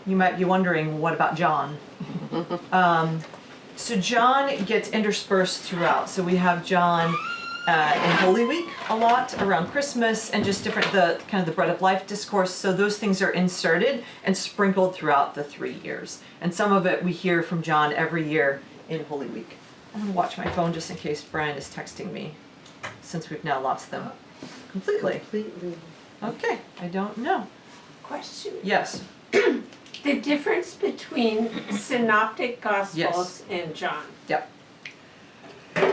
you might be wondering, what about John? So John gets interspersed throughout. So we have John in Holy Week a lot, around Christmas, and just different, the kind of the bread of life discourse. So those things are inserted and sprinkled throughout the 3 years. And some of it we hear from John every year in Holy Week. I'm gonna watch my phone just in case Brian is texting me, since we've now lost them completely. Okay, I don't know. Question. Yes. The difference between Synoptic Gospels and John. Yep.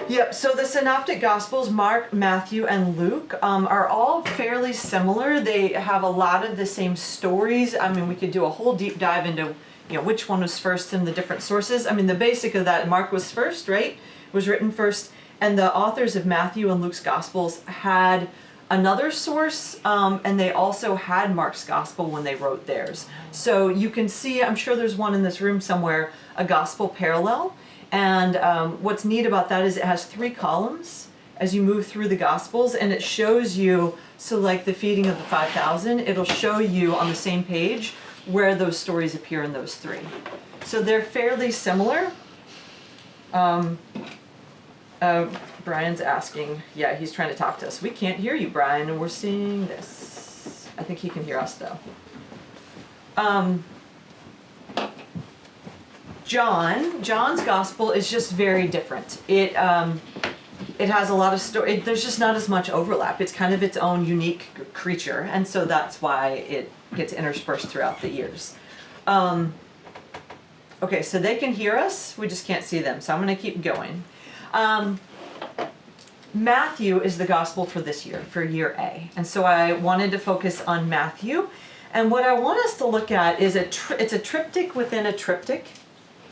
Yep, so the Synoptic Gospels, Mark, Matthew, and Luke, are all fairly similar. They have a lot of the same stories. I mean, we could do a whole deep dive into, you know, which one was first in the different sources. I mean, the basic of that, Mark was first, right? Was written first. And the authors of Matthew and Luke's Gospels had another source, and they also had Mark's Gospel when they wrote theirs. So you can see, I'm sure there's one in this room somewhere, a Gospel parallel. And what's neat about that is it has 3 columns as you move through the Gospels, and it shows you, so like the feeding of the 5,000, it'll show you on the same page where those stories appear in those 3. So they're fairly similar. Brian's asking, yeah, he's trying to talk to us. We can't hear you, Brian, and we're seeing this. I think he can hear us though. John's gospel is just very different. It has a lot of story. There's just not as much overlap. It's kind of its own unique creature, and so that's why it gets interspersed throughout the years. Okay, so they can hear us. We just can't see them, so I'm going to keep going. Matthew is the gospel for this year, for year A, and so I wanted to focus on Matthew. And what I want us to look at is it's a triptych within a triptych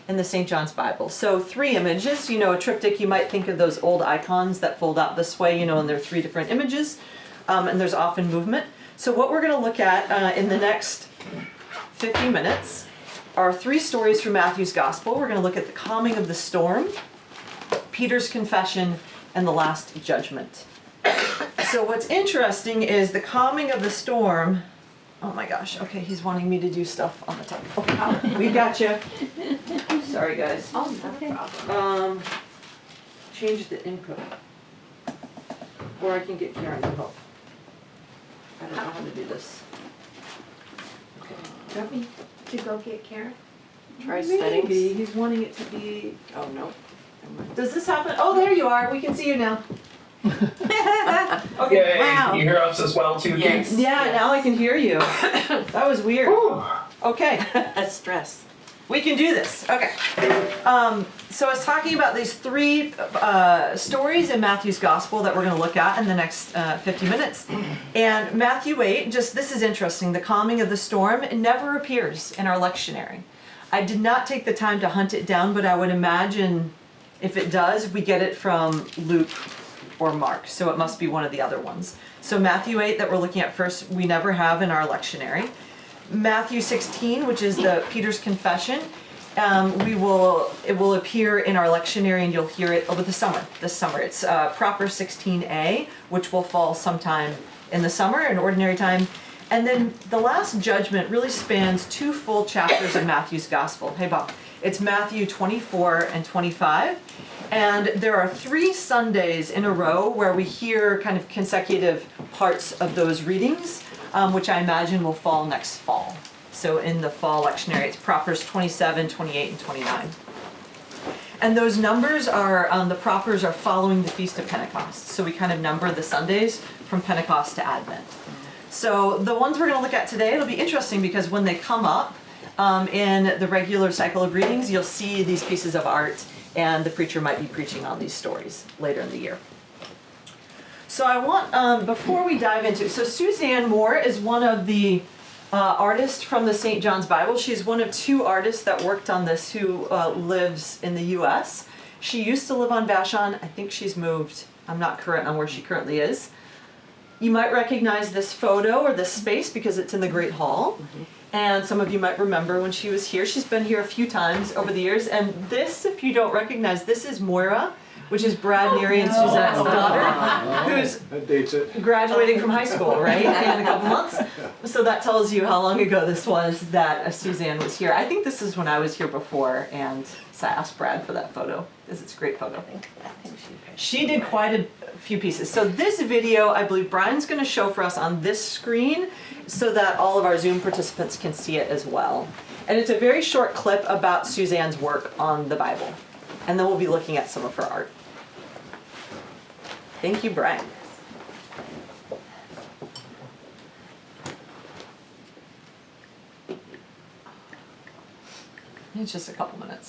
in the St. John's Bible. So 3 images, you know, a triptych, you might think of those old icons that fold out this way, you know, and there are 3 different images, and there's often movement. So what we're going to look at in the next 50 minutes are 3 stories from Matthew's Gospel. We're going to look at the calming of the storm, Peter's confession, and the last judgment. So what's interesting is the calming of the storm. Oh my gosh, okay, he's wanting me to do stuff on the top. Okay, we got you. Sorry guys. Oh, no problem. Change the input. Or I can get Karen to help. I don't know how to do this. Okay. Do you want me to go get Karen? Try Maybe. settings. He's wanting it to be. Oh, no. Does this happen? Oh, there you are. We can see you now. Okay. Yay, Wow. you hear us as well too, Yes. Kate? Yeah, now I can hear you. That was weird. Whew. Okay. Stress. We can do this. Okay. So I was talking about these 3 stories in Matthew's Gospel that we're going to look at in the next 50 minutes. And Matthew 8, just this is interesting. The calming of the storm, it never appears in our lectionary. I did not take the time to hunt it down, but I would imagine if it does, we get it from Luke or Mark. So it must be one of the other ones. So Matthew 8 that we're looking at first, we never have in our lectionary. Matthew 16, which is the Peter's confession, it will appear in our lectionary, and you'll hear it over this summer. It's proper 16a, which will fall sometime in the summer, in ordinary time. And then the last judgment really spans 2 full chapters of Matthew's Gospel. Hey, Bob. It's Matthew 24 and 25. And there are 3 Sundays in a row where we hear kind of consecutive parts of those readings, which I imagine will fall next fall. So in the fall lectionary, it's propers 27, 28, and 29. And those numbers are, the propers are following the Feast of Pentecost. So we kind of number the Sundays from Pentecost to Advent. So the ones we're going to look at today, it'll be interesting because when they come up in the regular cycle of readings, you'll see these pieces of art, and the preacher might be preaching on these stories later in the year. So I want, before we dive into, so Suzanne Moore is one of the artists from the St. John's Bible. She's one of 2 artists that worked on this who lives in the U.S. She used to live on Vashon. I think she's moved. I'm not current on where she currently is. You might recognize this photo or this space because it's in the Great Hall. Mm-hmm. And some of you might remember when she was here. She's been here a few times over the years. And this, if you don't recognize, this is Moira which is Brad, Neary, and Suzanne's daughter, who's That dates it. graduating from high school, right, in a couple months. So that tells you how long ago this was that Suzanne was here. I think this is when I was here before, and so I asked Brad for that photo, because it's a great photo. I think She did quite a few pieces. So this video, I believe Brian's going to show for us on this screen so that all of our Zoom participants can see it as well. And it's a very short clip about Suzanne's work on the Bible. And then we'll be looking at some of her art. Thank you, Brian. It's just a couple minutes.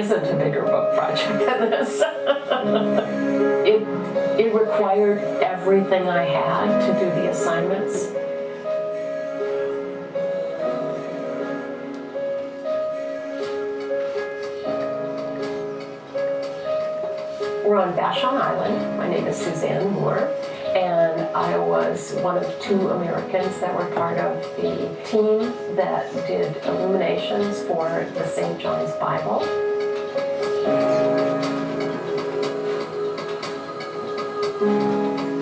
isn't a bigger book project than this. It required everything I had to do the assignments. We're on Vashon Island. My name is Suzanne Moore, and I was one of 2 Americans that were part of the team that did illuminations for the St. John's Bible.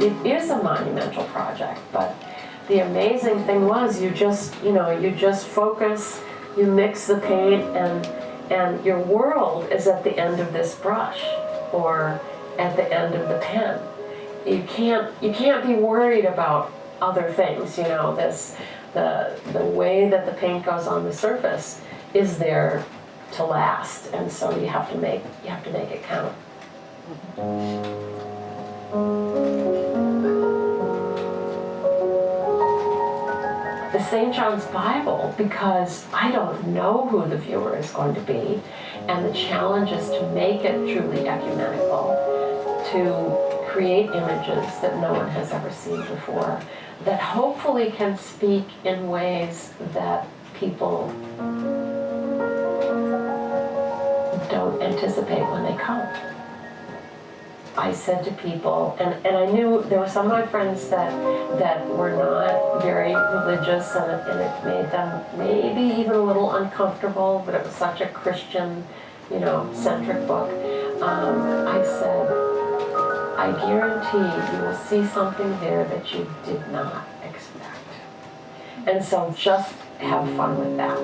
It is a monumental project, but the amazing thing was you just focus, you mix the paint, and your world is at the end of this brush or at the end of the pen. You can't be worried about other things, the way that the paint goes on the surface is there to last, and so you have to make it count. The St. John's Bible, because I don't know who the viewer is going to be, and the challenge is to make it truly ecumenical, to create images that no one has ever seen before, that hopefully can speak in ways that people don't anticipate when they come. I said to people, and I knew there were some of my friends that were not very religious, and it made them maybe even a little uncomfortable, but it was such a Christian, centric book. I said, I guarantee you will see something there that you did not expect. And so just have fun with that.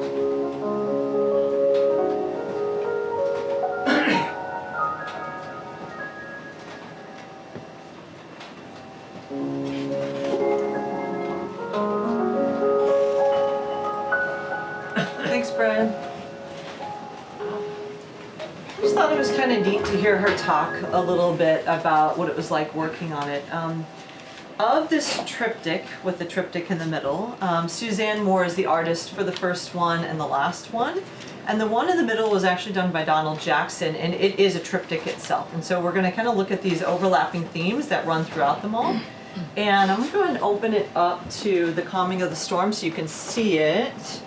Thanks, Brian. I just thought it was kind of neat to hear her talk a little bit about what it was like working on it. Of this triptych, with the triptych in the middle, Suzanne Moore is the artist for the first one and the last one. And the one in the middle was actually done by Donald Jackson, and it is a triptych itself. And so we're going to kind of look at these overlapping themes that run throughout them all. And I'm going to go ahead and open it up to the calming of the storm so you can see it.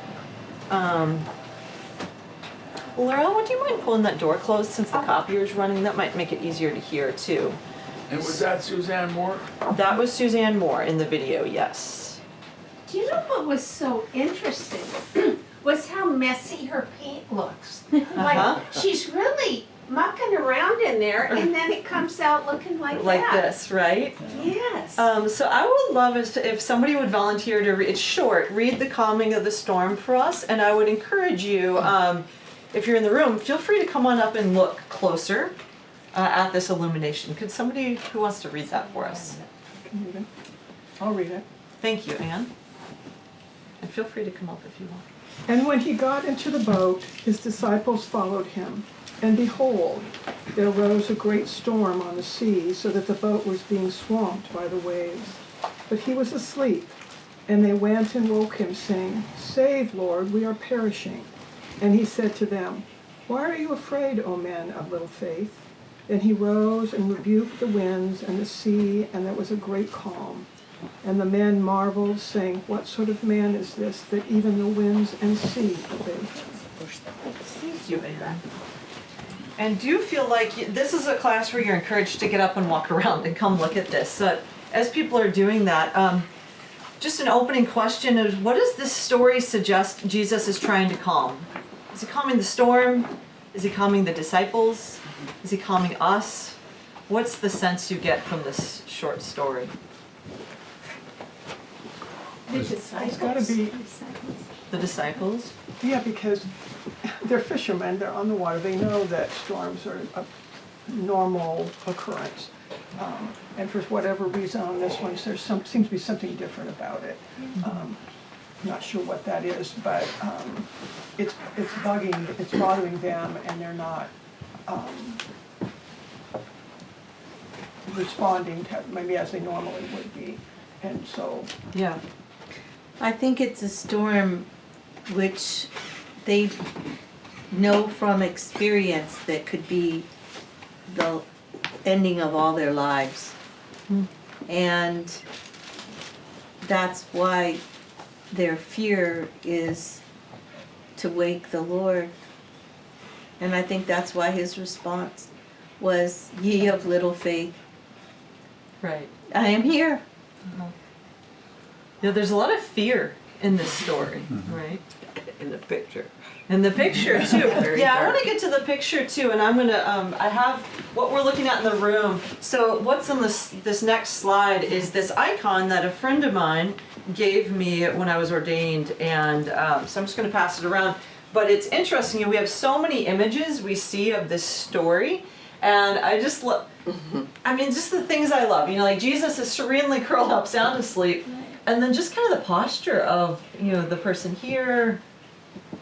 Laurel, would you mind pulling that door closed since the copier's running? That might make it easier to hear too. And was that Suzanne Moore? That was Suzanne Moore in the video, yes. Do you know what was so interesting? Was how messy her paint looks. Like, she's really mucking around in there, and then it comes out looking like that. This, right? Yes. So I would love if somebody would volunteer to read, it's short, read The Calming of the Storm for us, and I would encourage you, if you're in the room, feel free to come on up and look closer at this illumination. Could somebody who wants to read that for us? I'll read it. Thank you, Anne. And feel free to come up if you want. And when he got into the boat, his disciples followed him. And behold, there arose a great storm on the sea, so that the boat was being swamped by the waves. But he was asleep. And they went and woke him, saying, Save, Lord, we are perishing. And he said to them, Why are you afraid, O men of little faith? Then he rose and rebuked the winds and the sea, and there was a great calm. And the men marveled, saying, "What sort of man is this, that even the winds and sea obey him?" Thank you, Anne. And do you feel like this is a class where you're encouraged to get up and walk around and come look at this? So as people are doing that, just an opening question is, what does this story suggest Jesus is trying to calm? Is he calming the storm? Is he calming the disciples? Is he calming us? What's the sense you get from this short story? The It's gotta disciples. be, The disciples? yeah, because they're fishermen, they're on the water, they know that storms are a normal occurrence. And for whatever reason on this one, seems to be something different about it. Not sure what that is, but it's bothering them, and they're not responding to maybe as they normally would be. And so, Yeah. I think it's a storm which they know from experience that could be the ending of all their lives. And that's why their fear is to wake the Lord. And I think that's why his response was, "Ye of little faith, Right. I am here." Yeah, there's a lot of fear in this story, right? In the picture. And the picture too. Very Yeah, I dark. want to get to the picture too, and I'm gonna. I have what we're looking at in the room. So what's on this next slide is this icon that a friend of mine gave me when I was ordained, and so I'm just gonna pass it around. But it's interesting. We have so many images we see of this story, and I just love. I mean, just the things I love. You know, like Jesus is serenely curled up, sound asleep, and then just kind of the posture of the person here.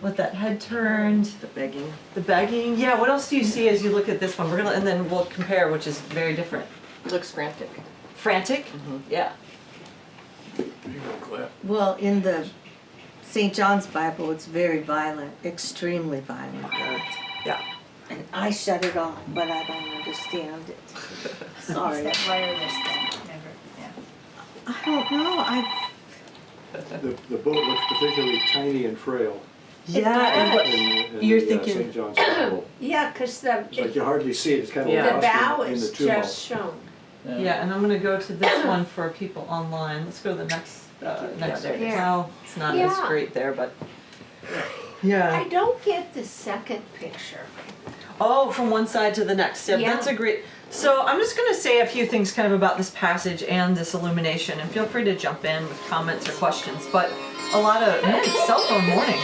With that head turned, The begging. the begging. Yeah, what else do you see as you look at this one? And then we'll compare, which is very different. Looks frantic. Frantic? Yeah. Here you go, Cliff. Well, in the St. John's Bible, it's very violent, extremely violent. Yeah. And I shut it off, but I don't understand it. Sorry. That wireless thing, never, yeah. I don't know. The boat looks particularly tiny and frail Yeah, and what, in You're the thinking- St. John's Bible. Yeah, 'cause It's like you hardly see it, it's kind of Yeah. the lost bow in the is tumult. just shown. yeah, and I'm gonna go to this one for people online. Let's go to the next. Next. there it is. Well, it's not as Yeah. great there, but. I Yeah. don't get the second picture. Oh, from one side to the next. Yeah, Yeah. that's a great. So I'm just going to say a few things kind of about this passage and this illumination, and feel free to jump in with comments or questions. But a lot of it's cell phone morning.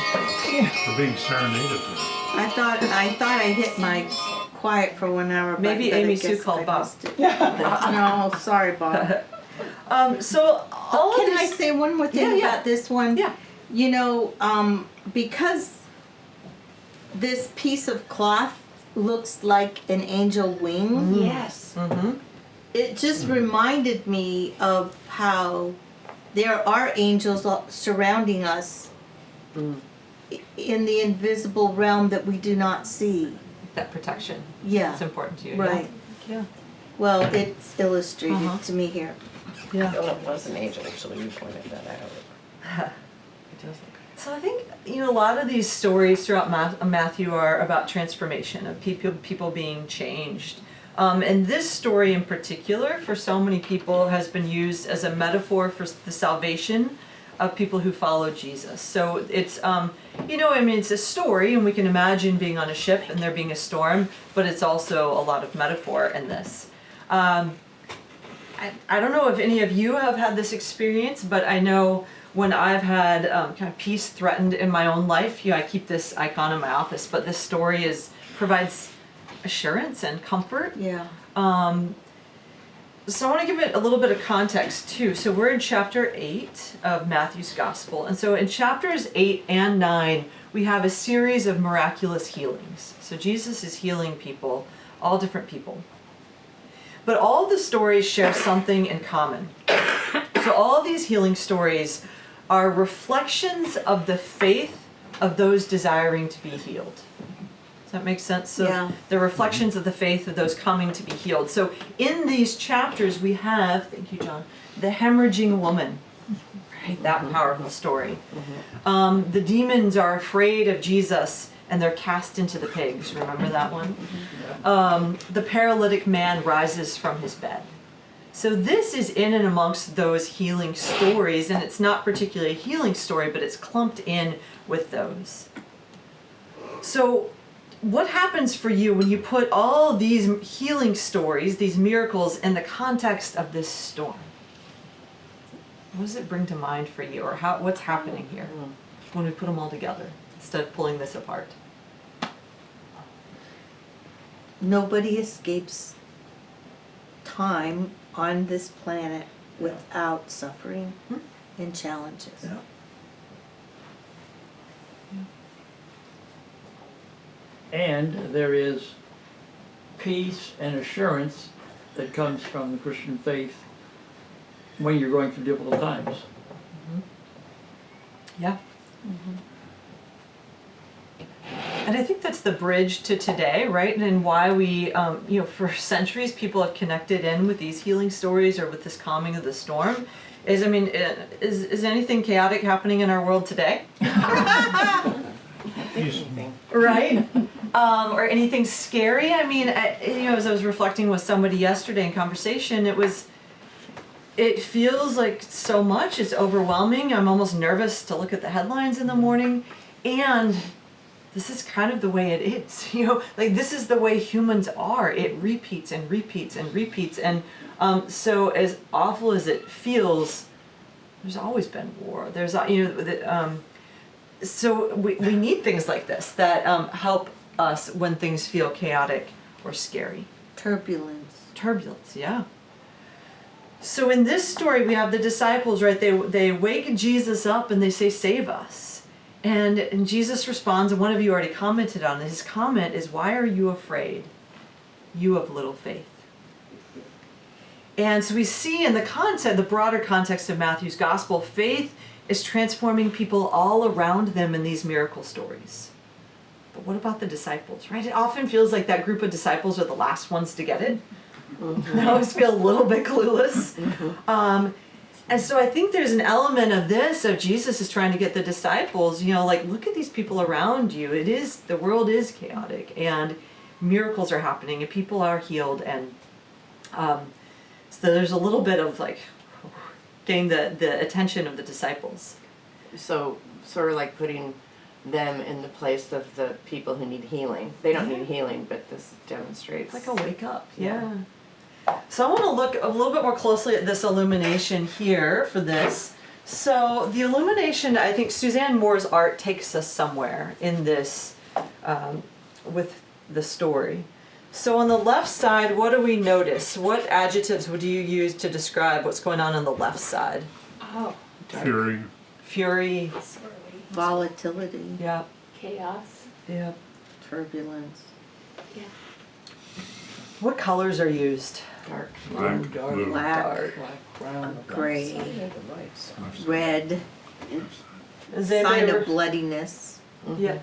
We're being serenaded today. I thought I hit my quiet for 1 hour. Maybe but I Amy guess Sue called I Bob. missed it. No, sorry, Bob. So all Can of I this. say one more thing Yeah, yeah. about this one? Yeah. You know, because this piece of cloth looks like an angel wing, Yes. Mm-hmm. it just reminded me of how there are angels surrounding us in the invisible realm that we do not see. That protection. Yeah, It's important to you. right. Yeah. Well, it's illustrated Uh-huh. to me here. Yeah. Well, it was an angel, so you pointed that out. So I think a lot of these stories throughout Matthew are about transformation of people being changed. And this story in particular, for so many people, has been used as a metaphor for the salvation of people who follow Jesus. So it's, it's a story, and we can imagine being on a ship and there being a storm, but it's also a lot of metaphor in this. I don't know if any of you have had this experience, but I know when I've had kind of peace threatened in my own life, I keep this icon in my office, but this story provides assurance and comfort. Yeah. So I want to give it a little bit of context too. So we're in chapter 8 of Matthew's Gospel. And so in chapters 8 and 9, we have a series of miraculous healings. So Jesus is healing people, all different people. But all the stories share something in common. So all of these healing stories are reflections of the faith of those desiring to be healed. Does that make sense? So Yeah. the reflections of the faith of those coming to be healed. So in these chapters we have, thank you, John, the hemorrhaging woman. Right, that powerful story. The demons are afraid of Jesus and they're cast into the pigs. Remember that one? The paralytic man rises from his bed. So this is in and amongst those healing stories, and it's not particularly a healing story, but it's clumped in with those. So what happens for you when you put all these healing stories, these miracles, in the context of this storm? What does it bring to mind for you, or what's happening here when we put them all together instead of pulling this apart? Nobody escapes time on this planet without suffering and challenges. Yeah. And there is peace and assurance that comes from the Christian faith when you're going through difficult times. Yeah. And I think that's the bridge to today, right? And why we, for centuries, people have connected in with these healing stories or with this calming of the storm. Is anything chaotic happening in our world today? Right? Or anything scary? I mean, as I was reflecting with somebody yesterday in conversation, it feels like so much. It's overwhelming. I'm almost nervous to look at the headlines in the morning. And this is kind of the way it is. This is the way humans are. It repeats and repeats and repeats. And so as awful as it feels, there's always been war. There's, so we need things like this that help us when things feel chaotic or scary. Turbulence, yeah. So in this story, we have the disciples, right? They wake Jesus up and they say, "Save us." And Jesus responds, and one of you already commented on it. His comment is, "Why are you afraid, you of little faith?" And so we see in the broader context of Matthew's gospel, faith is transforming people all around them in these miracle stories. But what about the disciples, right? It often feels like that group of disciples are the last ones to get it. They always feel a little bit clueless. And so I think there's an element of this, of Jesus is trying to get the disciples, look at these people around you. The world is chaotic and miracles are happening and people are healed. And so there's a little bit of getting the attention of the disciples. So sort of like putting them in the place of the people who need healing. They don't need healing, but this demonstrates. It's like a wake up, yeah. So I want to look a little bit more closely at this illumination here for this. So the illumination, I think Suzanne Moore's art takes us somewhere in this with the story. So on the left side, what do we notice? What adjectives would you use to describe what's going on the left side? Oh, Fury. Volatility. Yeah. chaos. Yeah. Turbulence. Yeah. What colors are used? Dark, Black, dark, blue. Black, black, brown. gray, red, Is sign anybody of bloodiness. Yeah.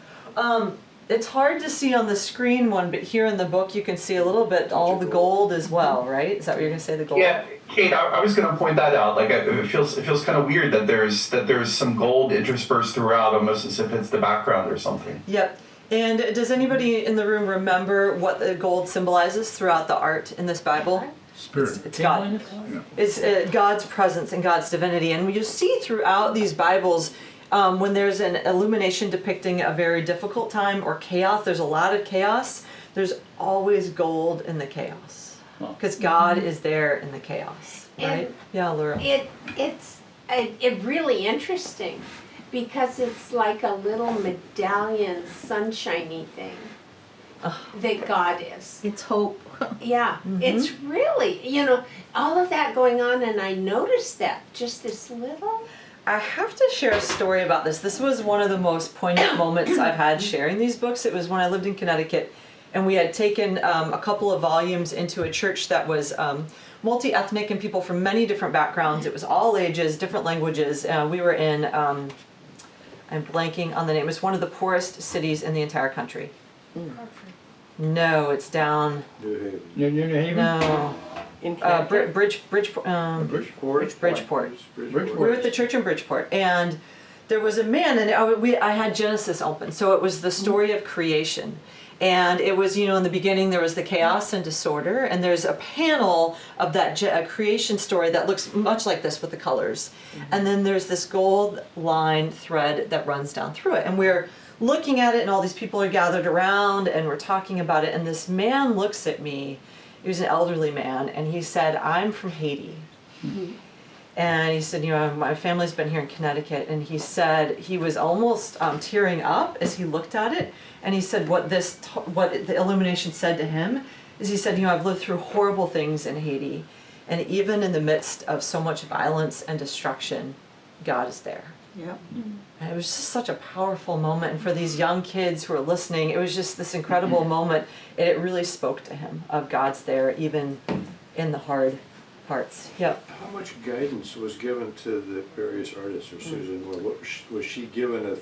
It's hard to see on the screen one, but here in the book you can see a little bit all the gold as well, right? Is that what you're gonna say, the gold? Yeah, Kate, I was going to point that out. It feels kind of weird that there's some gold interspersed throughout, almost as if it's the background or something. Yep. And does anybody in the room remember what the gold symbolizes throughout the art in this Bible? Spirit. It's God. Yeah. It's God's presence and God's divinity. And you see throughout these Bibles, when there's an illumination depicting a very difficult time or chaos, there's a lot of chaos, there's always gold in the chaos. Because God is there in the chaos, right? And yeah, Laura. It's really interesting because it's like a little medallion, sunshiny thing that God is. It's hope. Yeah, it's really, all of that going on, and I noticed that, just this little. I have to share a story about this. This was one of the most poignant moments I've had sharing these books. It was when I lived in Connecticut, and we had taken a couple of volumes into a church that was multi-ethnic and people from many different backgrounds. It was all ages, different languages. We were in, I'm blanking on the name, it's one of the poorest cities in the entire country. No, it's down. New Haven. Near New Haven? No, In Connecticut? Bridgeport. Bridgeport. We were at the church in Bridgeport, and there was a man, and I had Genesis open, so it was the story of creation. And it was, in the beginning there was the chaos and disorder, and there's a panel of that creation story that looks much like this with the colors. And then there's this gold line thread that runs down through it. And we're looking at it, and all these people are gathered around, and we're talking about it, and this man looks at me. He was an elderly man, and he said, "I'm from Haiti." And he said, my family's been here in Connecticut. And he said he was almost tearing up as he looked at it. And he said what the illumination said to him is he said, I've lived through horrible things in Haiti. And even in the midst of so much violence and destruction, God is there. Yep. And it was just such a powerful moment. And for these young kids who are listening, it was just this incredible moment. And it really spoke to him of God's there, even in the hard parts. Yep. How much guidance was given to the various artists, or Susan Moore? What was she given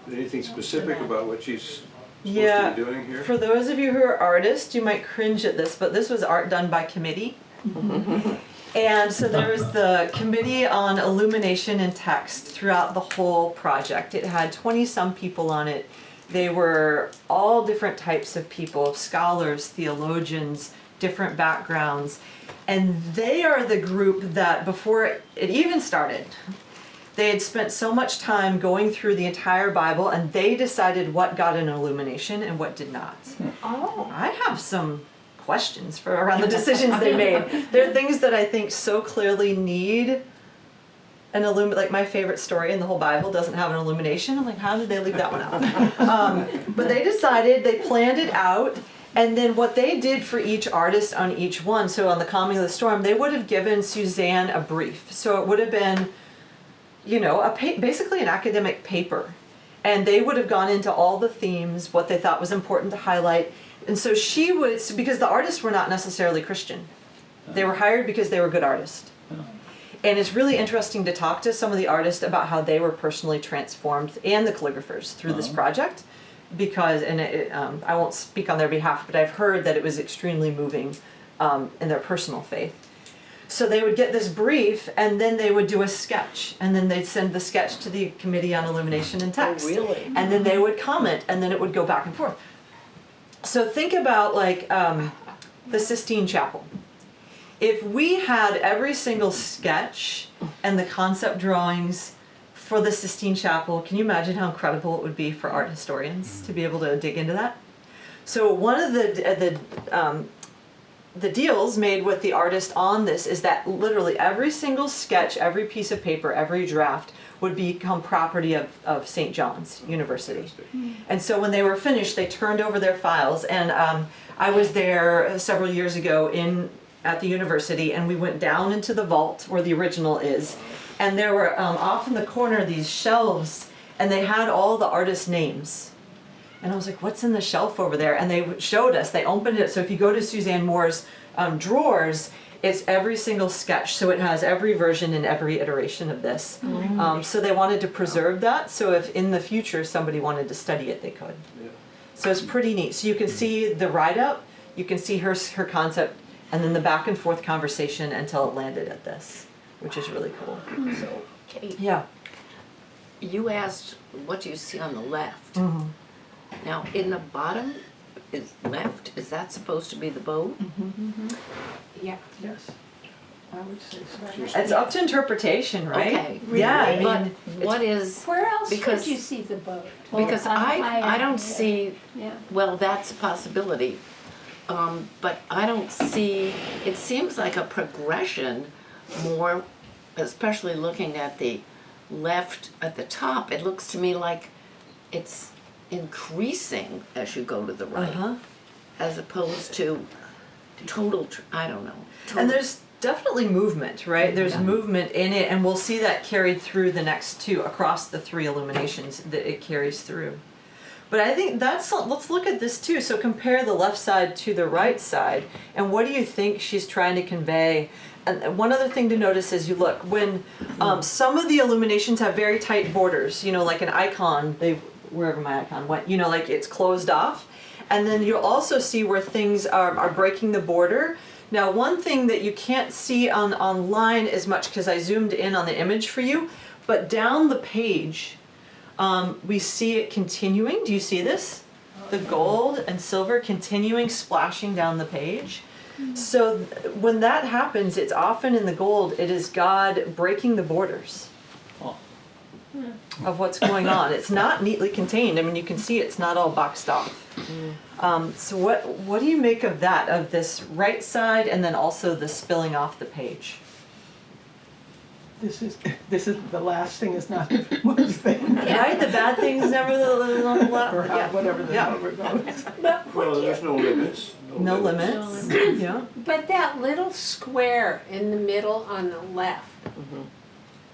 anything specific about what she's supposed to be doing here? For those of you who are artists, you might cringe at this, but this was art done by committee. And so there was the committee on illumination and text throughout the whole project. It had 20-some people on it. They were all different types of people, scholars, theologians, different backgrounds. And they are the group that, before it even started, they had spent so much time going through the entire Bible, and they decided what got an illumination and what did not. Oh. I have some questions around the decisions they made. There are things that I think so clearly need an like my favorite story in the whole Bible doesn't have an illumination. I'm like, how did they leave that one out? But they decided, they planned it out. And then what they did for each artist on each one, so on the Calming of the Storm, they would have given Suzanne a brief. So it would have been, basically an academic paper. And they would have gone into all the themes, what they thought was important to highlight. And so because the artists were not necessarily Christian. They were hired because they were good artists. And it's really interesting to talk to some of the artists about how they were personally transformed, and the calligraphers, through this project. Because, I won't speak on their behalf, but I've heard that it was extremely moving in their personal faith. So they would get this brief, and then they would do a sketch, and then they'd send the sketch to the Committee on Illumination and Text. Oh, really? And then they would comment, and then it would go back and forth. So think about the Sistine Chapel. If we had every single sketch and the concept drawings for the Sistine Chapel, can you imagine how incredible it would be for art historians to be able to dig into that? So one of the deals made with the artist on this is that literally every single sketch, every piece of paper, every draft would become property of St. John's University. And so when they were finished, they turned over their files, and I was there several years ago at the university, and we went down into the vault where the original is. And there were off in the corner these shelves, and they had all the artists' names. And I was like, what's in the shelf over there? And they showed us, they opened it. So if you go to Suzanne Moore's drawers, it's every single sketch. So it has every version and every iteration of this. So they wanted to preserve that. So if in the future somebody wanted to study it, they could. Yeah. So it's pretty neat. So you can see the write-up, you can see her concept, and then the back and forth conversation until it landed at this, which is really cool. So, Kate, Yeah. you asked, what do you see on the left? Now, in the bottom is left, is that supposed to be the boat? Yeah. Yes, I would say so. It's up to interpretation, right? Okay. Yeah, I But mean, what is, Where else Because- would you see the boat? because I don't see, Yeah. well, that's a possibility. But I don't see, it seems like a progression more, especially looking at the left at the top, it looks to me like it's increasing as you go to the right, as opposed to total, I don't know. And there's definitely movement, right? There's movement in it, and we'll see that carried through the next two, across the three illuminations that it carries through. But I think let's look at this too. So compare the left side to the right side, and what do you think she's trying to convey? And one other thing to notice is you look, when some of the illuminations have very tight borders, like an icon, wherever my icon went, you know, like it's closed off. And then you'll also see where things are breaking the border. Now, one thing that you can't see online as much because I zoomed in on the image for you, but down the page, we see it continuing. Do you see this? The gold and silver continuing splashing down the page. So when that happens, it's often in the gold, it is God breaking the borders of what's going on. It's not neatly contained. I mean, you can see it's not all boxed off. So what do you make of that, of this right side and then also the spilling off the page? This is the last thing is not the worst thing. Right? The bad things never the left. Or how, whatever the number goes. But what Well, do you, there's no limits. No limits. Yeah. but that little square in the middle on the left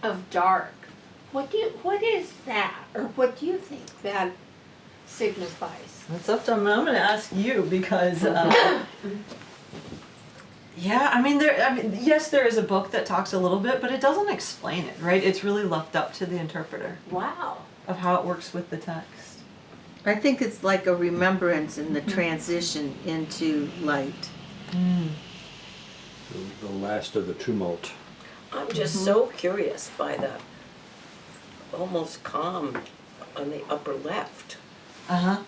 of dark, what is that? Or what do you think that signifies? That's up to I'm going to ask you because yeah, I mean yes, there is a book that talks a little bit, but it doesn't explain it, right? It's really left up to the interpreter Wow. of how it works with the text. I think it's like a remembrance in the transition into light. The last of the tumult. I'm just so curious by the almost calm on the upper left. Uh-huh.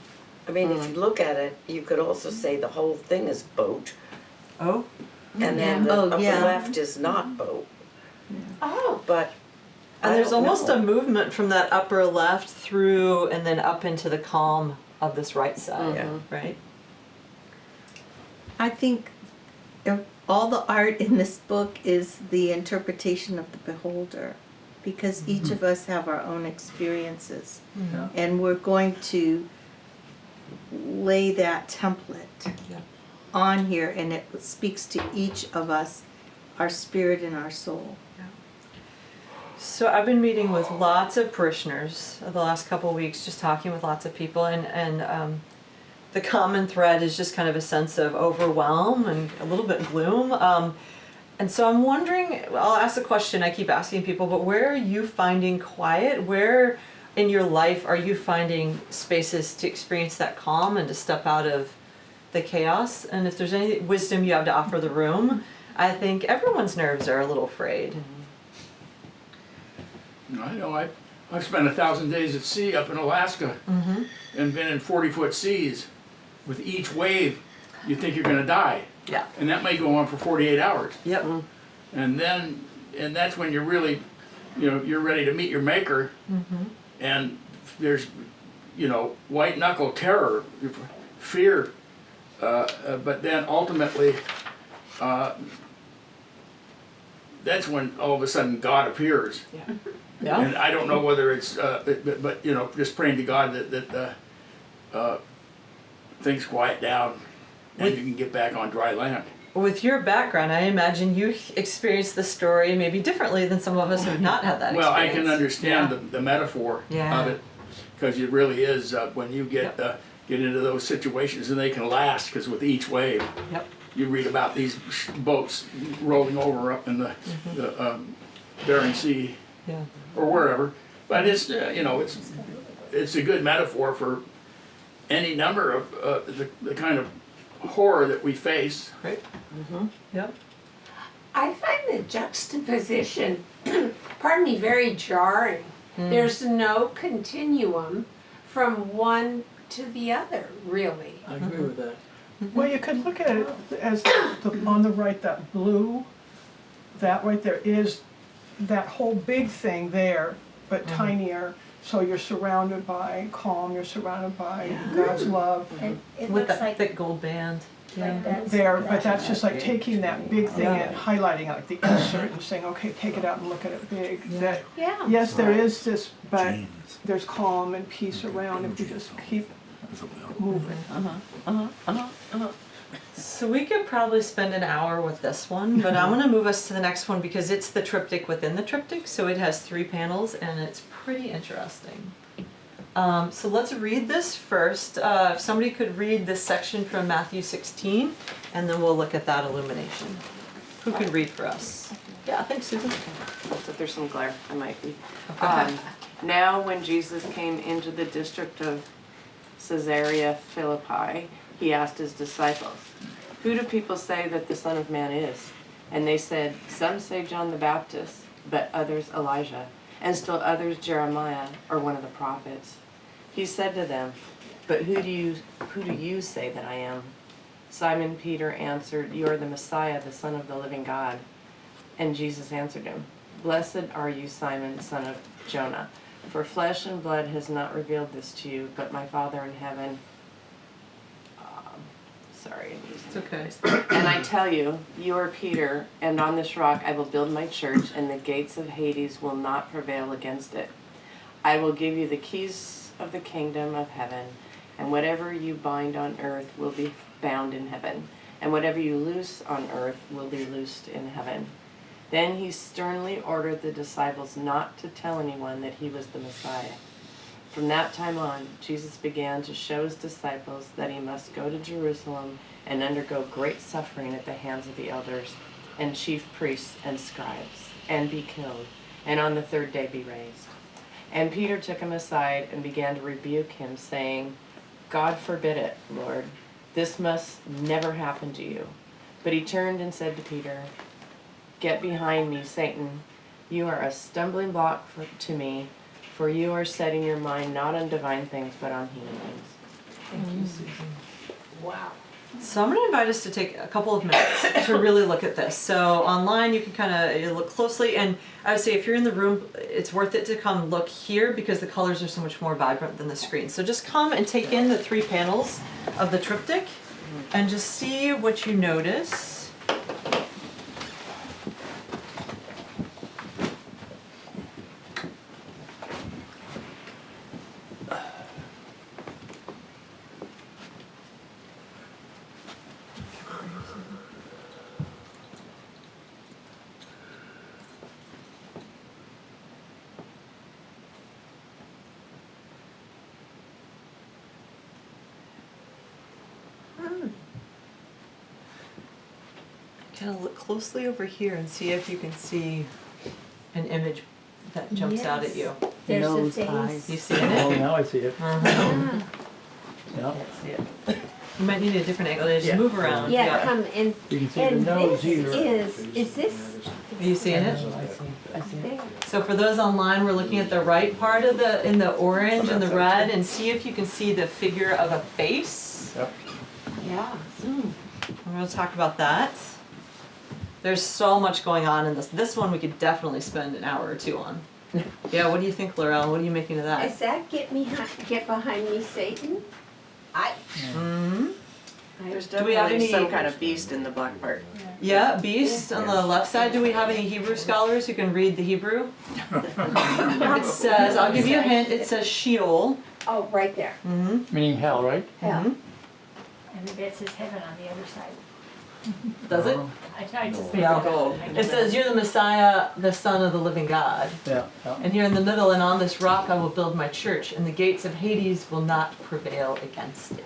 I mean, if you look at it, you could also say the whole thing is boat, Oh. and then the Oh, upper yeah. left is not boat. Oh, But And I there's don't almost know. a movement from that upper left through and then up into the calm of this right side, Yeah. right? I think all the art in this book is the interpretation of the beholder, because each of us have our own experiences, and we're going to lay that template Yeah. on here, and it speaks to each of us, our spirit and our soul. So I've been meeting with lots of parishioners the last couple of weeks, just talking with lots of people, and the common thread is just kind of a sense of overwhelm and a little bit gloom. And so I'm wondering, I'll ask the question I keep asking people, but where are you finding quiet? Where in your life are you finding spaces to experience that calm and to step out of the chaos? And if there's any wisdom you have to offer the room, I think everyone's nerves are a little frayed. I know, I've spent 1,000 days at sea up in Alaska and been in 40-foot seas. With each wave, you think you're gonna die. Yeah. And that may go on for 48 hours. Yep. And that's when you're really, you're ready to meet your maker. And there's, white knuckle terror, fear, but then ultimately, that's when all of a sudden God appears. Yeah. And I don't know whether it's, but just praying to God that things quiet down and you can get back on dry land. With your background, I imagine you experienced the story maybe differently than some of us who have not had that Well, I experience. can understand the metaphor Yeah. of it, because it really is when you get into those situations, and they can last, because with each wave, Yep. you read about these boats rolling over up in the Bering Sea Yeah. or wherever. But it's it's a good metaphor for any number of the kind of horror that we face. Right. Yep. I find the juxtaposition, pardon me, very jarring. There's no continuum from one to the other, really. I agree with that. Well, you could look at it as on the right, that blue, that right there is that whole big thing there, but tinier. So you're surrounded by calm, you're surrounded by God's love. It With looks that like, thick gold band. Yeah. There, but that's just like taking that big thing and highlighting it, like the insert, and saying, okay, take it out and look at it big. That, Yeah. yes, there is this, but there's calm and peace around if we just keep moving. So we could probably spend an hour with this one, but I'm going to move us to the next one because it's the triptych within the triptych. So it has 3 panels and it's pretty interesting. So let's read this first. If somebody could read this section from Matthew 16, and then we'll look at that illumination. Who could read for us? Yeah, thanks, Susan. So if there's some glare, I might be. Okay. Now when Jesus came into the district of Caesarea Philippi, he asked his disciples, "Who do people say that the Son of Man is?" And they said, "Some say John the Baptist, but others Elijah, and still others Jeremiah or one of the prophets." He said to them, "But who do you say that I am?" Simon Peter answered, "You are the Messiah, the Son of the living God." And Jesus answered him, "Blessed are you, Simon, son of Jonah, for flesh and blood has not revealed this to you, but my Father in heaven." Sorry, I'm using It's okay. this. "And I tell you, you are Peter, and on this rock I will build my church, and the gates of Hades will not prevail against it. I will give you the keys of the kingdom of heaven, and whatever you bind on earth will be bound in heaven, and whatever you loose on earth will be loosed in heaven." Then he sternly ordered the disciples not to tell anyone that he was the Messiah. From that time on, Jesus began to show his disciples that he must go to Jerusalem and undergo great suffering at the hands of the elders and chief priests and scribes, and be killed, and on the third day be raised. And Peter took him aside and began to rebuke him, saying, "God forbid it, Lord. This must never happen to you." But he turned and said to Peter, "Get behind me, Satan. You are a stumbling block to me, for you are setting your mind not on divine things, but on human things." Thank you, Susan. Wow. So I'm going to invite us to take a couple of minutes to really look at this. So online you can kind of look closely, and I would say if you're in the room, it's worth it to come look here because the colors are so much more vibrant than the screen. So just come and take in the 3 panels of the triptych and just see what you notice. Kind of look closely over here and see if you can see an image that jumps out at you. There's Nose, a face. eyes. You see it? now I see it. Uh-huh. Yeah. Yeah. You might need a different angle. Just Yeah. move around. Yeah, come and, You can see and the nose this here. is this? Are you seeing it? I see it. There. So for those online, we're looking at the right part of in the orange and the red, and see if you can see the figure of a face. Yep. Yeah. We're going to talk about that. There's so much going on in this. This one we could definitely spend an hour or 2 on. Yeah, what do you think, Laurel? What are you making of that? Is that get behind me, Satan? Mm-hmm. There's Do we have definitely any- some kind of beast in the black part. Yeah, beast on the left side. Do we have any Hebrew scholars who can read the Hebrew? It says, I'll give you a hint, it says Sheol. Oh, right there. Mm-hmm. Meaning hell, right? Yeah. And it says heaven on the other side. Does it? I just Yeah. Gold. It says, "You're the Messiah, the Son of the living God." Yeah. Yeah. And here in the middle, "And on this rock I will build my church, and the gates of Hades will not prevail against it."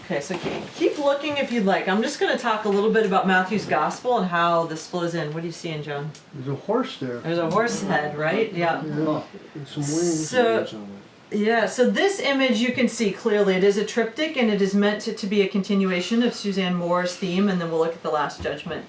Okay, so keep looking if you'd like. I'm just going to talk a little bit about Matthew's gospel and how this flows in. What are you seeing, Joan? There's a horse there. There's a horse head, right? Yeah. Yeah, and some wings So- on it. Yeah, so this image you can see clearly. It is a triptych, and it is meant to be a continuation of Suzanne Moore's theme, and then we'll look at the Last Judgment.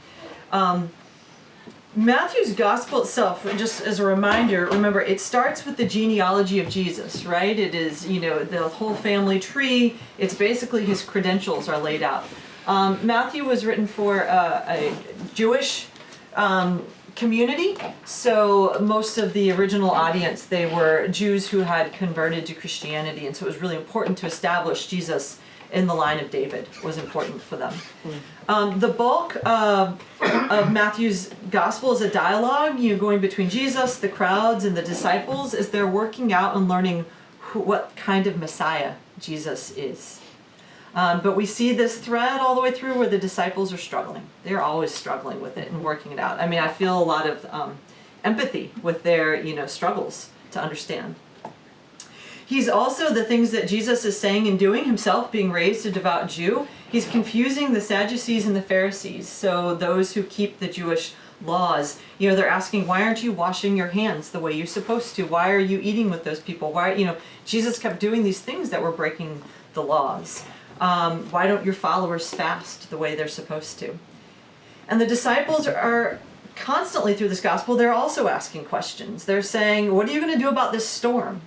Matthew's gospel itself, just as a reminder, remember, it starts with the genealogy of Jesus, right? It is, the whole family tree. It's basically his credentials are laid out. Matthew was written for a Jewish community, so most of the original audience, they were Jews who had converted to Christianity, and so it was really important to establish Jesus in the line of David. Was important for them. The bulk of Matthew's gospel is a dialogue, going between Jesus, the crowds, and the disciples as they're working out and learning what kind of Messiah Jesus is. But we see this thread all the way through where the disciples are struggling. They're always struggling with it and working it out. I mean, I feel a lot of empathy with their, struggles to understand. He's also the things that Jesus is saying and doing, himself being raised a devout Jew. He's confusing the Sadducees and the Pharisees, so those who keep the Jewish laws. You know, they're asking, why aren't you washing your hands the way you're supposed to? Why are you eating with those people? Why, you know, Jesus kept doing these things that were breaking the laws. Why don't your followers fast the way they're supposed to? And the disciples are constantly through this gospel, they're also asking questions. They're saying, what are you going to do about this storm?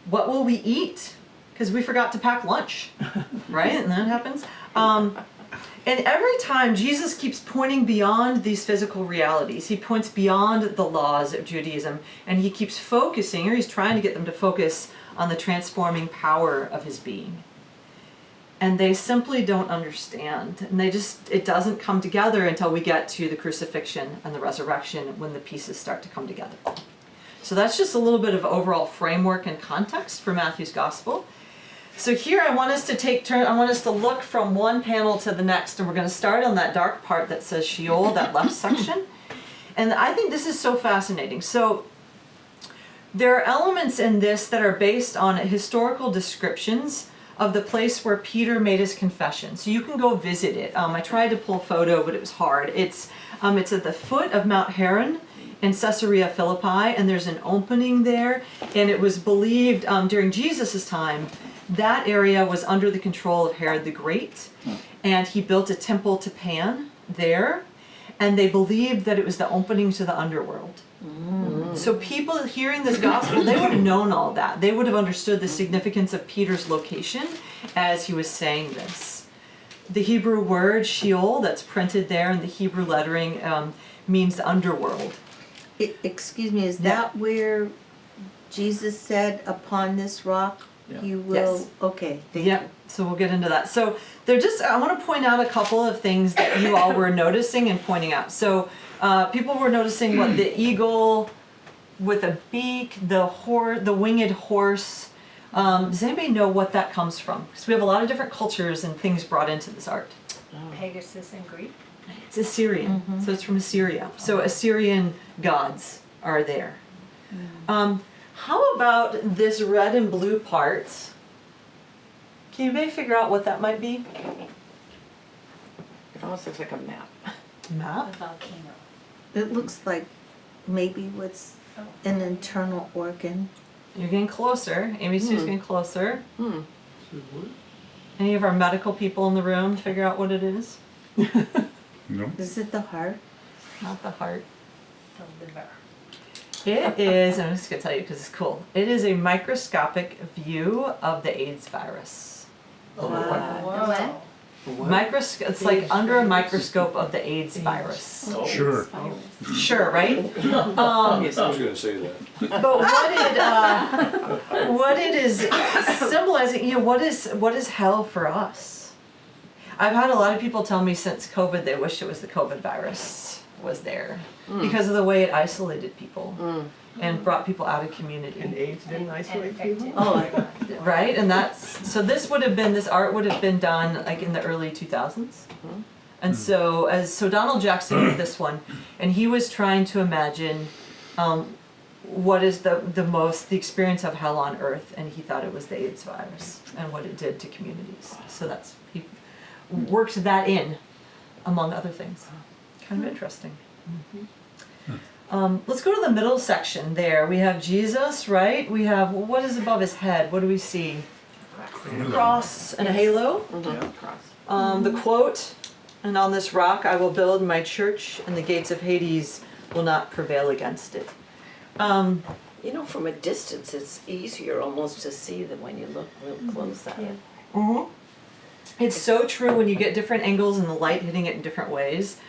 What will we eat? Because we forgot to pack lunch, right? And that happens. And every time Jesus keeps pointing beyond these physical realities, he points beyond the laws of Judaism, and he keeps focusing, or he's trying to get them to focus on the transforming power of his being. And they simply don't understand. And it doesn't come together until we get to the crucifixion and the resurrection, when the pieces start to come together. So that's just a little bit of overall framework and context for Matthew's gospel. So here I want us to look from one panel to the next, and we're going to start on that dark part that says Sheol, that left section. And I think this is so fascinating. So there are elements in this that are based on historical descriptions of the place where Peter made his confession. So you can go visit it. I tried to pull a photo, but it was hard. It's at the foot of Mount Hermon in Caesarea Philippi, and there's an opening there. And it was believed during Jesus' time, that area was under the control of Herod the Great, and he built a temple to Pan there, and they believed that it was the opening to the underworld. So people hearing this gospel, they would have known all that. They would have understood the significance of Peter's location as he was saying this. The Hebrew word Sheol that's printed there in the Hebrew lettering means the underworld. Excuse me, is that where Jesus said, upon this rock you will? Yes. Okay, thank you. So we'll get into that. So I want to point out a couple of things that you all were noticing and pointing out. So people were noticing what the eagle with a beak, the winged horse. Does anybody know what that comes from? Because we have a lot of different cultures and things brought into this art. Pegasus in Greek. It's Assyrian, so it's from Assyria. So Assyrian gods are there. How about this red and blue part? Can anybody figure out what that might be? It almost looks like a map. Map? A volcano. It looks like maybe what's an internal organ. You're getting closer. Amy Sue's getting closer. Any of our medical people in the room figure out what it is? No. Is it the heart? Not the heart. The liver. It is, I'm just going to tell you because it's cool. It is a microscopic view of the AIDS virus. Wow. It's like under a microscope of the AIDS virus. Sure. Sure, right? I was going to say that. But what it is symbolizing, what is hell for us? I've had a lot of people tell me since COVID they wish it was the COVID virus was there because of the way it isolated people and brought people out of community. And AIDS didn't isolate people? Oh, right, and so this art would have been done like in the early 2000s. And so Donald Jackson did this one, and he was trying to imagine what is the experience of hell on earth, and he thought it was the AIDS virus and what it did to communities. So he worked that in, among other things. Kind of interesting. Let's go to the middle section there. We have Jesus, right? We have, what is above his head? What do we see? Cross and a halo. Cross. The quote, and on this rock I will build my church, and the gates of Hades will not prevail against it. You know, from a distance, it's easier almost to see than when you look real close at it. It's so true when you get different angles and the light hitting it in different ways.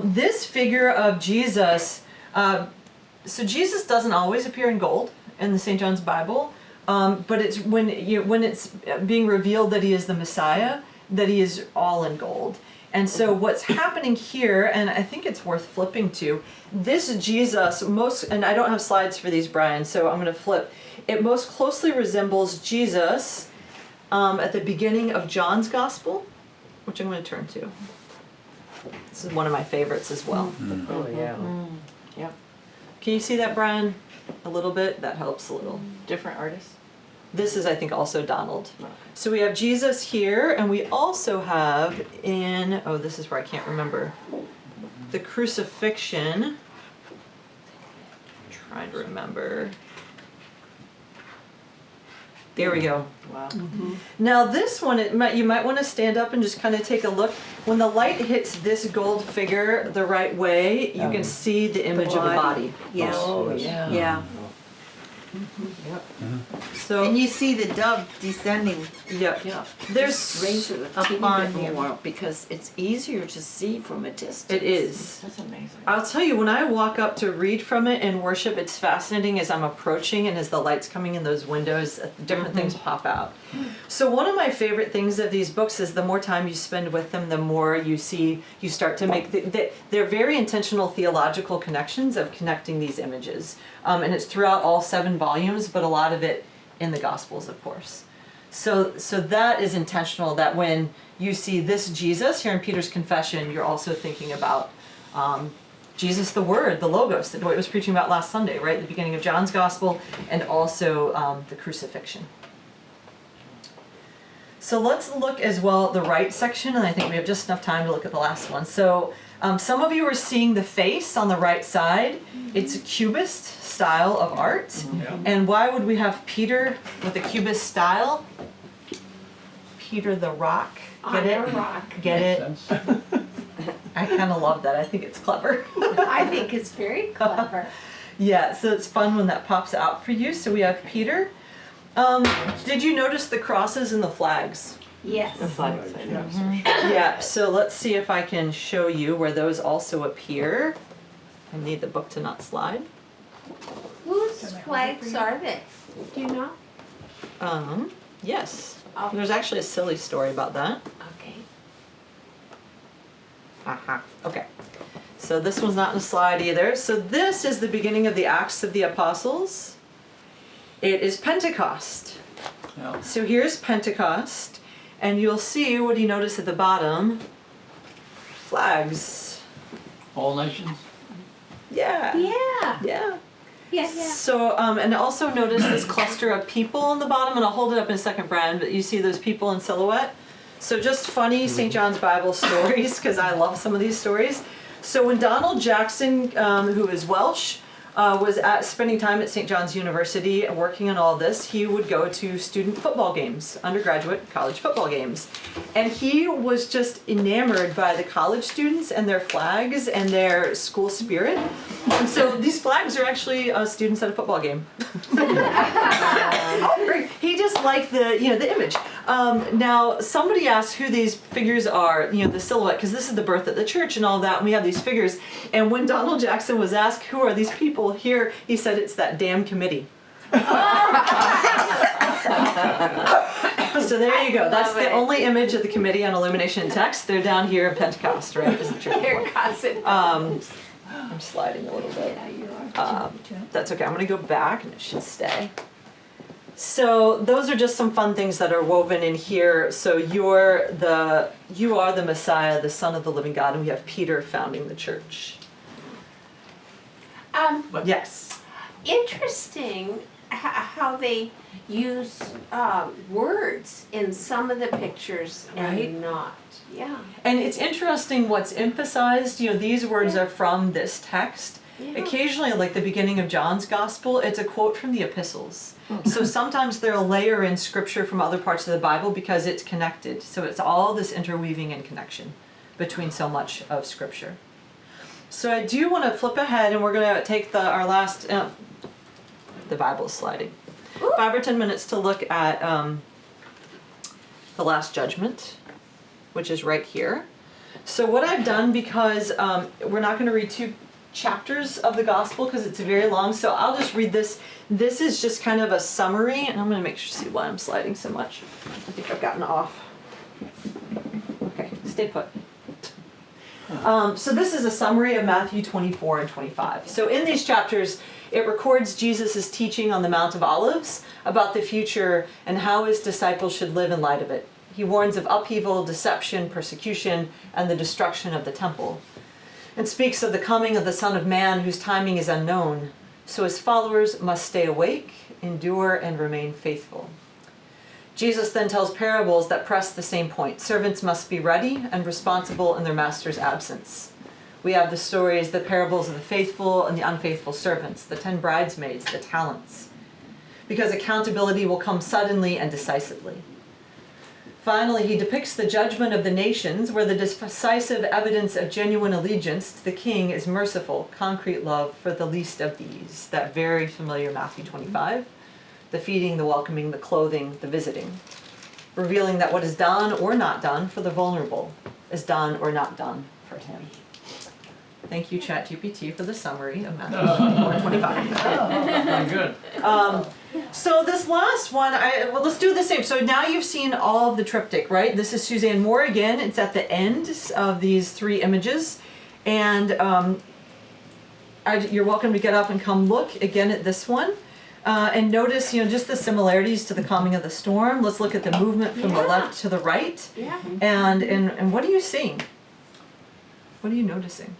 This figure of Jesus, so Jesus doesn't always appear in gold in the St. John's Bible, but it's when it's being revealed that he is the Messiah, that he is all in gold. And so what's happening here, and I think it's worth flipping to, this Jesus and I don't have slides for these, Brian, so I'm going to flip. It most closely resembles Jesus at the beginning of John's Gospel, which I'm going to turn to. This is one of my favorites as well. Oh, yeah. Yep. Can you see that, Brian? A little bit? That helps a little. Different artists. This is, I think, also Donald. So we have Jesus here, and we also have this is where I can't remember. the crucifixion, trying to remember. There we go. Wow. Now this one, you might want to stand up and just kind of take a look. When the light hits this gold figure the right way, you can see the image of the body. Yeah. Oh, yeah. Yeah. So, And you see the dove descending. yeah. Yeah. There's, Raise it a Up teeny on bit you. more because it's easier to see from a distance. it is. That's amazing. I'll tell you, when I walk up to read from it and worship, it's fascinating as I'm approaching and as the light's coming in those windows, different things pop out. So one of my favorite things of these books is the more time you spend with them, the more you see, you start to make, they're very intentional theological connections of connecting these images. And it's throughout all 7 volumes, but a lot of it in the Gospels, of course. So that is intentional, that when you see this Jesus here in Peter's confession, you're also thinking about Jesus the Word, the Logos, that Dwight was preaching about last Sunday, right? The beginning of John's Gospel, and also the crucifixion. So let's look as well at the right section, and I think we have just enough time to look at the last one. So some of you are seeing the face on the right side. It's a cubist style of art. And why would we have Peter with a cubist style? Peter the Rock. Get it? On a rock. Get it? I kind of love that. I think it's clever. I think it's very clever. Yeah, so it's fun when that pops out for you. So we have Peter. Did you notice the crosses and the flags? Yes. The flags, I know. Yeah, so let's see if I can show you where those also appear. I need the book to not slide. Whose flags are they? Do you know? Yes. Oh. There's actually a silly story about that. Okay. Okay. So this one's not in a slide either. So this is the beginning of the Acts of the Apostles. It is Pentecost. Yeah. So here's Pentecost, and you'll see, what do you notice at the bottom? Flags. All nations? Yeah. Yeah. Yeah. Yeah, yeah. So, and also notice this cluster of people on the bottom, and I'll hold it up in a second, Brian, but you see those people in silhouette? So just funny St. John's Bible stories, because I love some of these stories. So when Donald Jackson, who is Welsh, was spending time at St. John's University working on all this, he would go to student football games, undergraduate college football games. And he was just enamored by the college students and their flags and their school spirit. And so these flags are actually students at a football game. He just liked the image. Now, somebody asked who these figures are, the silhouette, because this is the birth of the church and all that, and we have these figures. And when Donald Jackson was asked, who are these people here, he said, it's that damn committee. So there you go. That's the only image of the Committee on Illumination and Text. They're down here at Pentecost, right? Is the church. Here, cousin. I'm sliding a little bit. That's okay. I'm going to go back, and it should stay. So those are just some fun things that are woven in here. So you are the Messiah, the Son of the living God, and we have Peter founding the church. Yes. Interesting how they use words in some of the pictures Right. and not. Yeah. And it's interesting what's emphasized. These words are from this text. Yeah. Occasionally, like the beginning of John's Gospel, it's a quote from the epistles. So sometimes they'll layer in scripture from other parts of the Bible because it's connected. So it's all this interweaving and connection between so much of scripture. So I do want to flip ahead, and we're going to take our last, the Bible is sliding, 5 or 10 minutes to look at the Last Judgment, which is right here. So what I've done, because we're not going to read 2 chapters of the gospel because it's very long, so I'll just read this. This is just kind of a summary, and I'm going to make sure see why I'm sliding so much. I think I've gotten off. Okay, stay put. So this is a summary of Matthew 24 and 25. So in these chapters, it records Jesus' teaching on the Mount of Olives about the future and how his disciples should live in light of it. He warns of upheaval, deception, persecution, and the destruction of the temple, and speaks of the coming of the Son of Man, whose timing is unknown. So his followers must stay awake, endure, and remain faithful. Jesus then tells parables that press the same point. Servants must be ready and responsible in their master's absence. We have the stories, the parables of the faithful and the unfaithful servants, the 10 bridesmaids, the talents. Because accountability will come suddenly and decisively. Finally, he depicts the judgment of the nations, where the decisive evidence of genuine allegiance to the king is merciful, concrete love for the least of these. That very familiar Matthew 25. The feeding, the welcoming, the clothing, the visiting. Revealing that what is done or not done for the vulnerable is done or not done for him. Thank you, ChatGPT, for the summary of Matthew 24:25. Very good. So this last one, well, let's do the same. So now you've seen all of the triptych, right? This is Suzanne Moore again. It's at the end of these 3 images. And you're welcome to get up and come look again at this one. And notice, just the similarities to the calming of the storm. Let's look at the movement from the left to the right. Yeah. And what are you seeing? What are you noticing?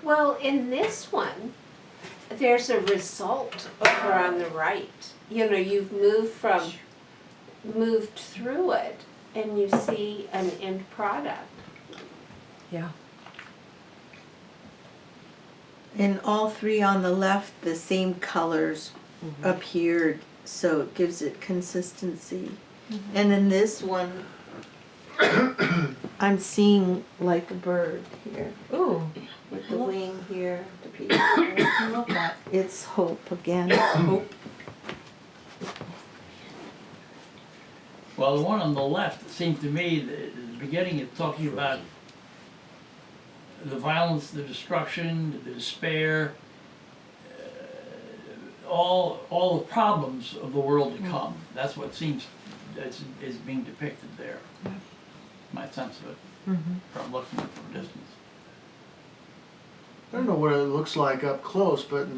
Well, in this one, there's a result over on the right. You've moved through it, and you see an end product. Yeah. In all 3 on the left, the same colors appeared, so it gives it consistency. And in this one, I'm seeing like a bird here. Ooh. With the wing here, the piece here. I love that. It's hope again. Hope. Well, the one on the left, it seems to me, the beginning is talking about the violence, the destruction, the despair, all the problems of the world to come. That's what seems is being depicted there. My sense of it from looking from a distance. I don't know what it looks like up close, but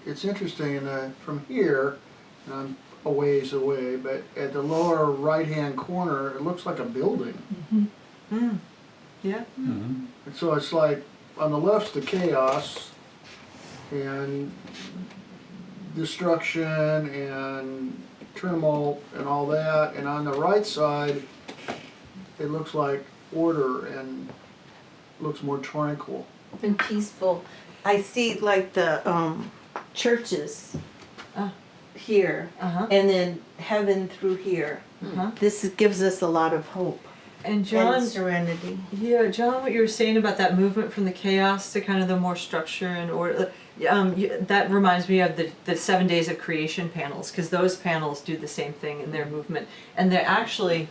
it's interesting from here, and I'm a ways away, but at the lower right-hand corner, it looks like a building. Yeah. And so it's like, on the left's the chaos and destruction and tumult and all that, and on the right side, it looks like order and looks more tranquil. And peaceful. I see like the churches here, and then heaven through here. This gives us a lot of hope and John, serenity. Yeah, John, what you were saying about that movement from the chaos to kind of the more structure and order, that reminds me of the 7 days of creation panels, because those panels do the same thing in their movement, and they're actually,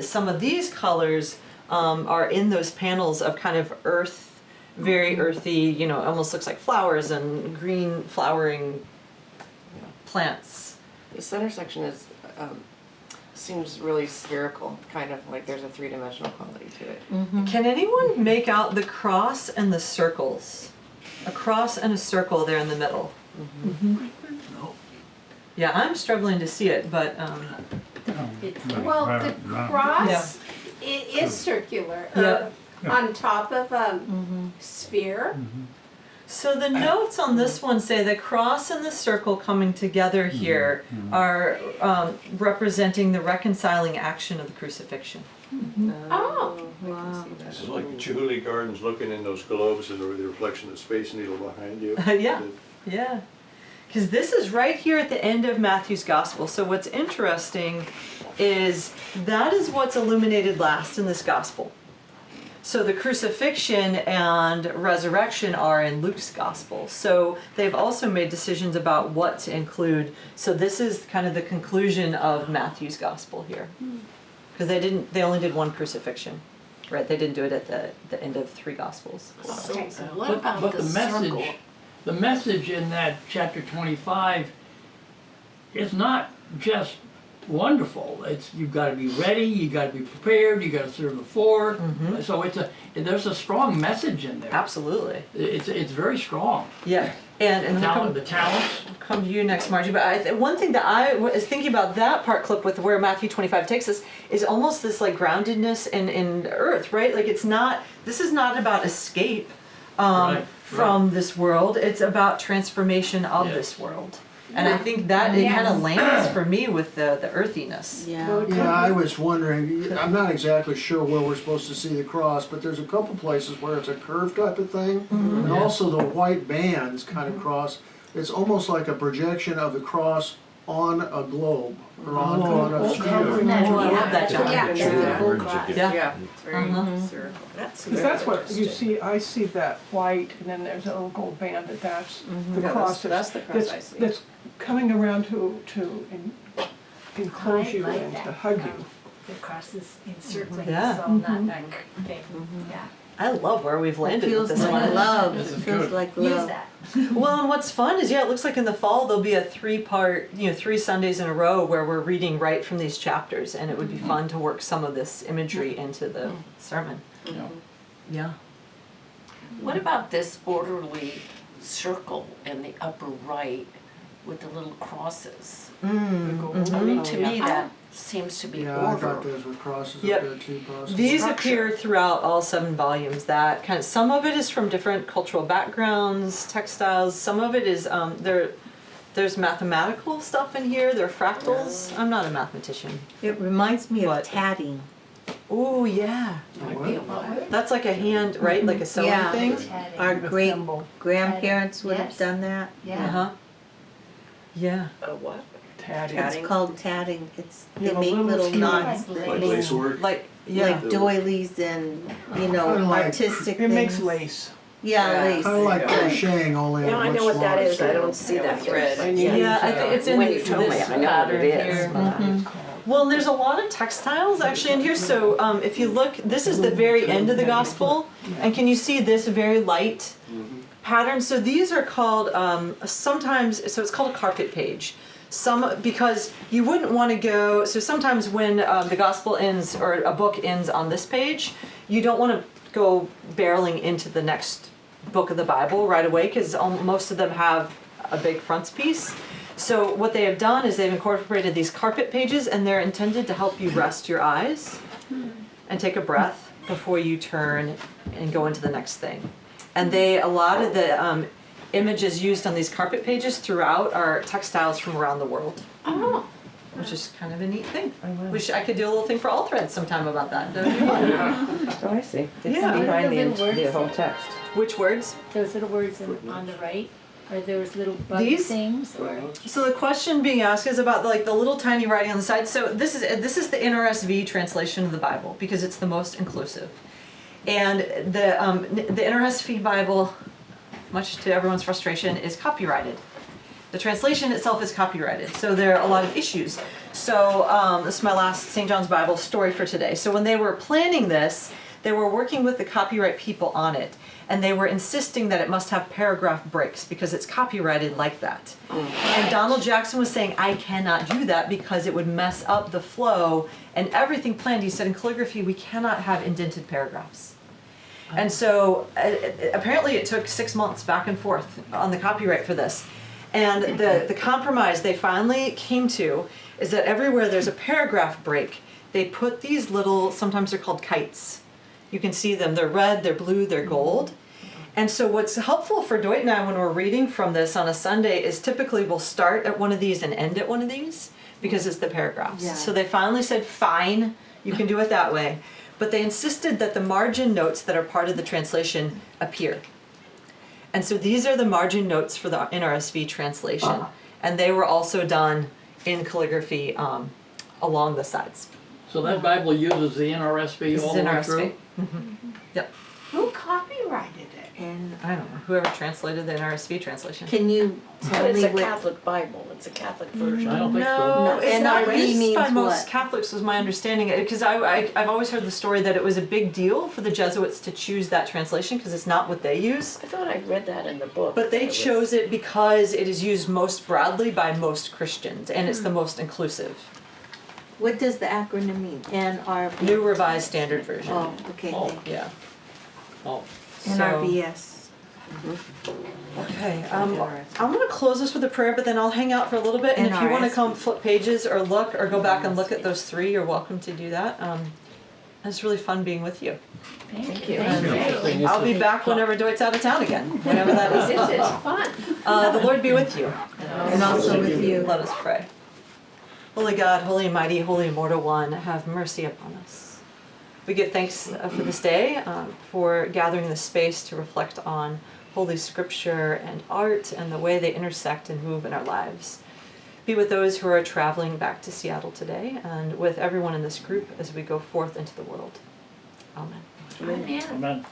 some of these colors are in those panels of kind of earth, very earthy, almost looks like flowers and green flowering plants. The center section is seems really spherical, kind of like there's a 3-dimensional quality to it. Can anyone make out the cross and the circles? A cross and a circle there in the middle. No. Yeah, I'm struggling to see it, but Well, the cross, it is circular, on top of a sphere. So the notes on this one say the cross and the circle coming together here are representing the reconciling action of the crucifixion. Oh, wow. This is like Julie Gardens looking in those globes and the reflection of the Space Needle behind you. Yeah. Because this is right here at the end of Matthew's Gospel. So what's interesting is that is what's illuminated last in this Gospel. So the crucifixion and resurrection are in Luke's Gospel. So they've also made decisions about what to include. So this is kind of the conclusion of Matthew's Gospel here. Because they only did one crucifixion, right? They didn't do it at the end of 3 Gospels. So what about but the message, circle? the message in that chapter 25 is not just wonderful. It's you've got to be ready, you got to be prepared, you got to serve the Lord. So there's a strong message in there. Absolutely. It's very strong. Yeah, and the talents. Come to you next, Margie. But one thing that I was thinking about that part clip with where Matthew 25 takes us is almost this like groundedness in earth, right? Like this is not about escape from this world. It's about transformation of this world. And I think that it kind of Yes. lands for me with the earthiness. Yeah. Yeah, I was wondering, I'm not exactly sure where we're supposed to see the cross, but there's a couple places where it's a curved type of thing. And also the white bands kind of cross, it's almost like a projection of the cross on a globe, or on a sphere. Oh, I love that, John. Yeah. Yeah. It's very spherical. Because that's what you see, I see that white, and then there's a little gold band, that's the Yeah, cross that's the cross I see. that's coming around to enclose you I like and to that. hug you. The cross is encircling Yeah. us all, not that thing. Yeah. I love where we've It landed with feels this like one. love, This it is feels good. like Use love. that. Well, and what's fun is, yeah, it looks like in the fall there'll be a 3-part, 3 Sundays in a row where we're reading right from these chapters, and it would be fun to work some of this imagery into the sermon. Yeah. Yeah. What about this orderly circle in the upper right with the little crosses? I mean, to me, that seems to be Yeah, I thought order. those were crosses Yep. up there too, possibly. These Structure. appear throughout all 7 volumes. That kind of, some of it is from different cultural backgrounds, textiles. Some of it is there's mathematical stuff in here. There are fractals. I'm not a mathematician. It reminds me of What? tatting. Oh yeah, that's like a hand, right? Like a sewing Yeah. thing. Our great Symbol. grandparents would have Yes. done that. Uh Yeah. huh. Yeah. What? Tatting. It's called tatting. It's, Yeah, they the make little little skein. knots, Like Like that- lacework? Like yeah. like doilies and, Kinda like- artistic It makes things. lace. Yeah, Yeah. lace. Kinda like Right. crocheting, only Yeah, on I a much know what that smaller is, I scale. don't see that thread. And you Yeah, use, I think it's in When this you told me, I know what pattern it is. here. Mhm. Well, there's a lot of textiles actually in here. So if you look, this is the very end of the gospel, and can you see this very light pattern? So these are called sometimes. So it's called a carpet page. Because you wouldn't want to go. So sometimes when the gospel ends or a book ends on this page, you don't want to go barreling into the next book of the Bible right away because most of them have a big frontispiece. So what they have done is they've incorporated these carpet pages, and they're intended to help you rest your eyes and take a breath before you turn and go into the next thing. And a lot of the images used on these carpet pages throughout are textiles from around the world. Oh. Which is kind of a neat thing. I could do a little thing for all threads sometime about that. Don't you? Oh, I see. It's Yeah. behind Those little the words. whole text. Which words? Those little words on the right, are those little bug These? things or? So the question being asked is about the little tiny writing on the side. So this is the NRSV translation of the Bible because it's the most inclusive, and the NRSV Bible, much to everyone's frustration, is copyrighted. The translation itself is copyrighted, so there are a lot of issues. So this is my last St. John's Bible story for today. So when they were planning this, they were working with the copyright people on it, and they were insisting that it must have paragraph breaks because it's copyrighted like that. And Donald Jackson was saying, I cannot do that because it would mess up the flow and everything planned. He said, in calligraphy, we cannot have indented paragraphs. And so apparently it took 6 months back and forth on the copyright for this. And the compromise they finally came to is that everywhere there's a paragraph break, they put these little, sometimes they're called kites. You can see them, they're red, they're blue, they're gold. And so what's helpful for Dwight and I when we're reading from this on a Sunday is typically we'll start at one of these and end at one of these because it's the paragraphs. Yeah. So they finally said, fine, you can do it that way. But they insisted that the margin notes that are part of the translation appear. And so these are the margin notes for the NRSV translation. And they were also done in calligraphy along the sides. So that Bible uses the NRSV This all is the way NRSV. through? Yep. Who copyrighted it? And I don't know, whoever translated the NRSV translation. can you But tell it's me a what? Catholic Bible, it's a Catholic version. I don't think so. No, it's not NRV used means by most what? Catholics, was my understanding. Because I've always heard the story that it was a big deal for the Jesuits to choose that translation because it's not what they use. I thought I read that in the book. But they that it was- chose it because it is used most broadly by most Christians and it's the most inclusive. What does the acronym mean? NRV? New Revised Standard Version. Oh, okay, Oh. thank you. Yeah. Oh, So- NRVS. Okay, I'm gonna close this with a prayer, but then I'll hang out for a little bit, and if you wanna NRSV. come flip pages or look, or go back and look at those 3, you're welcome to do that. It's really fun being with you. Thank you. And I'll be back whenever Dwight's out of town again, whenever that is. It's fun. The Lord be with you. And also with you. Let us pray. Holy God, holy and mighty, holy immortal one, have mercy upon us. We give thanks for this day, for gathering this space to reflect on Holy Scripture and art and the way they intersect and move in our lives. Be with those who are traveling back to Seattle today and with everyone in this group as we go forth into the world. Amen. Amen. Amen.